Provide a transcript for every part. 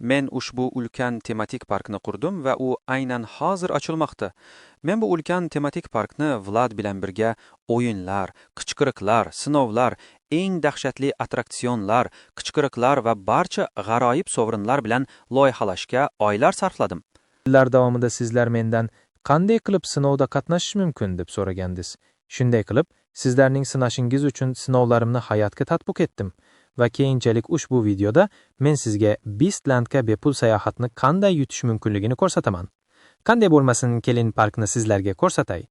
Men ushbu ulkan tematik parkni qurdim va u aynan hozir ochilmoqda. Men bu ulkan tematik parkni Vlad bilan birga o'yinlar, qichqiriqlar, sinovlar, eng dahshatli attraksionlar, qichqiriqlar va barcha g'aroyib sovrinlar bilan loyihalashga oylar sarfladim. Yillar davomida sizlar mendan qanday qilib sinovda qatnashish mumkin deb so'ragandingiz. Shunday qilib, sizlarning sinashingiz uchun sinovlarimni hayotga tatbiq etdim va keyinchalik ushbu videoda men sizga Beastlandga bepul sayohatni qanday yutish mumkinligini ko'rsataman. Qanday bo'lmasin, keling parkni sizlarga ko'rsatay.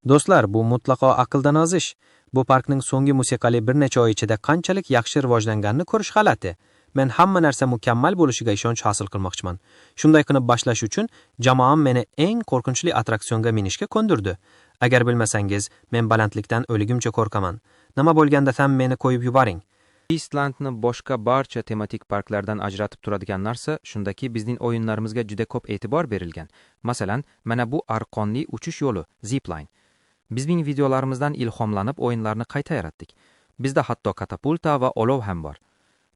Do'stlar, bu mutlaqo aqldan ozish. Bu parkning so'nggi musiqali bir necha oy ichida qanchalik yaxshi rivojlanganini ko'rish g'alati. Men hamma narsa mukammal bo'lishiga ishonch hosil qilmoqchiman. Shunday qilib boshlash uchun jamoam meni eng qo'rqinchli attraksionga minishga ko'ndirdi. Agar bilmasangiz, men balandlikdan o'ligimcha qo'rqaman. Nima bo'lganda ham meni qo'yib yuboring. Beastlandni boshqa barcha tematik parklardan ajratib turadigan narsa shundaki, bizning o'yinlarimizga juda ko'p e'tibor berilgan. Masalan, mana bu arqonli uchish yo'li, zipline. Bizning videolarimizdan ilhomlanib o'yinlarni qayta yaratdik. Bizda hatto katapulta va olov ham bor.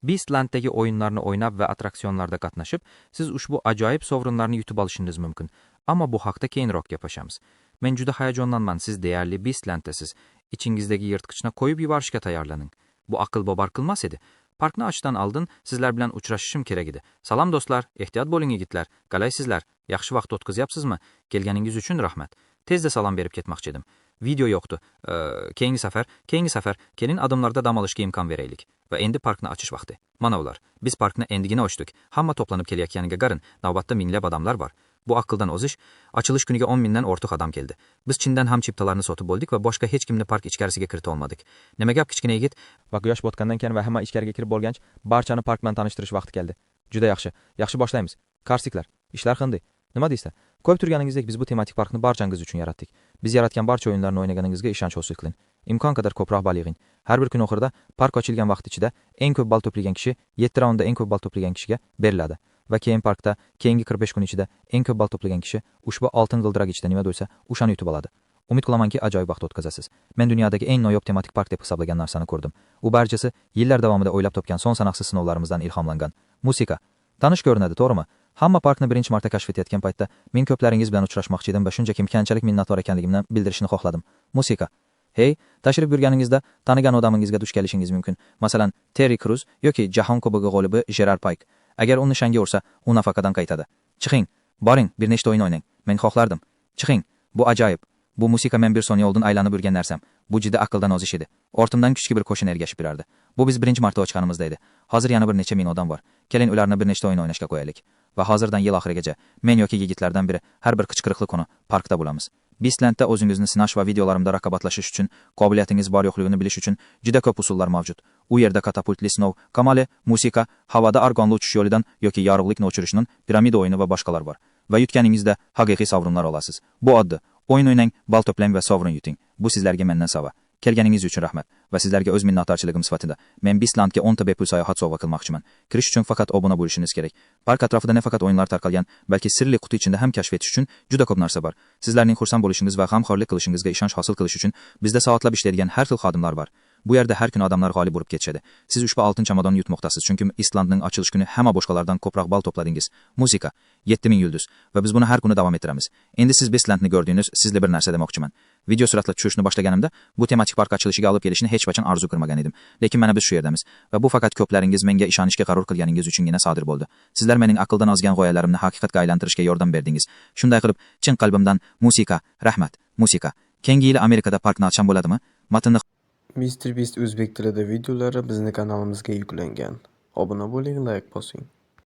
Beastlanddagi o'yinlarni o'ynab va attraksionlarda qatnashib, siz ushbu ajoyib sovrinlarni yutib olishingiz mumkin. Ammo bu haqda keyinroq gaplashamiz. Men juda hayajonlanman, siz deyarli Beastlanddasiz. Ichingizdagi yirtqichni qo'yib yuborishga tayyorlaning. Bu aql bovar qilmas edi. Parkni ochishdan oldin sizlar bilan uchrashishim kerak edi. Salom do'stlar, ehtiyot bo'ling yigitlar. Qalaysizlar? Yaxshi vaqt o'tkazyapsizmi? Kelganingiz uchun rahmat. Tezda salom berib ketmoqchi edim. Video yo'qdi. Keyingi safar keling adımlarda dam olishga imkon beraylik. Va endi parkni ochish vaqti. Mana ular. Biz parkni endigina ochdik. Hamma to'planib kelayotganiga qarin, navbatda minglab odamlar bor. Bu aqldan ozish. Ochilish kuniga 10 mingdan ortiq odam keldi. Biz chindan ham chiptalarni sotib bo'ldik va boshqa hech kimni park ichkarisiga kirita olmadik. Nima gap kichkina yigit? Va quyosh botgandan keyin va hamma ichkariga kirib bo'lgach, barchani park bilan tanishtirish vaqti keldi. Juda yaxshi. Yaxshi boshlaymiz. Karsiklar, ishlar qanday? Nima deysizlar? Ko'p turganingizdek biz bu tematik parkni barchangiz uchun yaratdik. Biz yaratgan barcha o'yinlarni o'ynaganingizga ishonch hosil qiling. Imkon qadar ko'proq ball yig'ing. Har bir kun oxirida park ochilgan vaqt ichida eng ko'p ball to'plagan kishi 7 raundda eng ko'p ball to'plagan kishiga beriladi. Va keyin parkda keyingi 45 kun ichida eng ko'p ball to'plagan kishi ushbu oltin g'ildirak ichida nima bo'lsa, o'shani yutib oladi. Umid qilamanki, ajoyib vaqt o'tkazasiz. Men dunyodagi eng noyob tematik park deb hisoblagan narsani ko'rdim. U barchasi yillar davomida o'ylab topgan son sanoqsiz sinovlarimizdan ilhomlangan. Musiqa. Tanish ko'rinadi, to'g'rimi? Hamma parkni birinchi marta kashf etayotgan paytda men ko'plaringiz bilan uchrashmoqchi edim va shunchaki qanchalik minnatdor ekanligimni bildirishni xohladim. Musiqa. Hey, tashrif buyurganingizda tanigan odamingizga duch kelishingiz mumkin. Masalan, Terry Crews yoki Jahon Kubogi g'olibi Gerard Pike. Agar u nishonga ursa, u nafaqadan qaytadi. Chiqing, boring, bir nechta o'yin o'ynang. Men xohlardim. Chiqing. Bu ajoyib. Bu musiqa men bir soniya oldin aylanib yurgan narsam. Bu juda aqldan ozish edi. Ortimdan kuchli bir qo'shin ergashib yurardi. Bu biz birinchi marta ochganimizda edi. Hozir yana bir necha ming odam bor. Keling ularni bir nechta o'yin o'ynashga qo'yaylik. Va hozirdan yil oxirigacha men yoki yigitlardan biri har bir qichqiriqli kuni parkda bo'lamiz. Beastlandda o'zingizni sinash va videolarimda raqobatlashish uchun, qobiliyatingiz bor yo'qligini bilish uchun juda ko'p usullar mavjud. U yerda katapultli sinov, kamali, musiqa, havoda argonli uchish yo'lidan yoki yorug'likni o'chirishning piramida o'yini va boshqalar bor. Va yutganingizda haqiqiy sovrinlar olasiz. Bu oddiy. O'yin o'ynang, ball to'plang va sovrin yuting. Bu sizlarga mendan sovg'a. Kelganingiz uchun rahmat va sizlarga o'z minnatdorchiligim sifatida men Beastlandga 10 ta bepul sayohat sovg'a qilmoqchiman. Kirish uchun faqat obuna bo'lishingiz kerak. Park atrofida nafaqat o'yinlar tarqalgan, balki sirli quti ichida ham kashf etish uchun juda ko'p narsa bor. Sizlarning xursand bo'lishingiz va g'amxo'rlik qilishingizga ishonch hosil qilish uchun bizda soatlab ishlaydigan har xil xodimlar bor. Bu yerda har kuni odamlar g'olib bo'lib ketishadi. Siz ushbu oltin chamadonni yutmoqdasiz, chunki Beastlandning ochilish kuni hamma boshqalardan ko'proq ball to'pladingiz. Musiqa 7000 yulduz va biz buni har kuni davom ettiramiz. Endi siz Beastlandni ko'rdingiz, sizga bir narsa demoqchiman. Video suratlar tushirishni boshlaganimda bu tematik park ochilishiga olib kelishni hech qachon orzu qilmagan edim. Lekin mana biz shu yerdamiz va bu faqat ko'plaringiz menga ishonishga qaror qilganingiz uchungina sodir bo'ldi. Sizlar mening aqldan ozgan g'oyalarimni haqiqatga aylantirishga yordam berdingiz. Shunday qilib, chin qalbimdan musiqa, rahmat, musiqa. Keyingi yil Amerikada parkni ochsam bo'ladimi? Matnni Mr. Beast o'zbek tilida videolari bizning kanalimizga yuklangan. Obuna bo'ling, like bosing.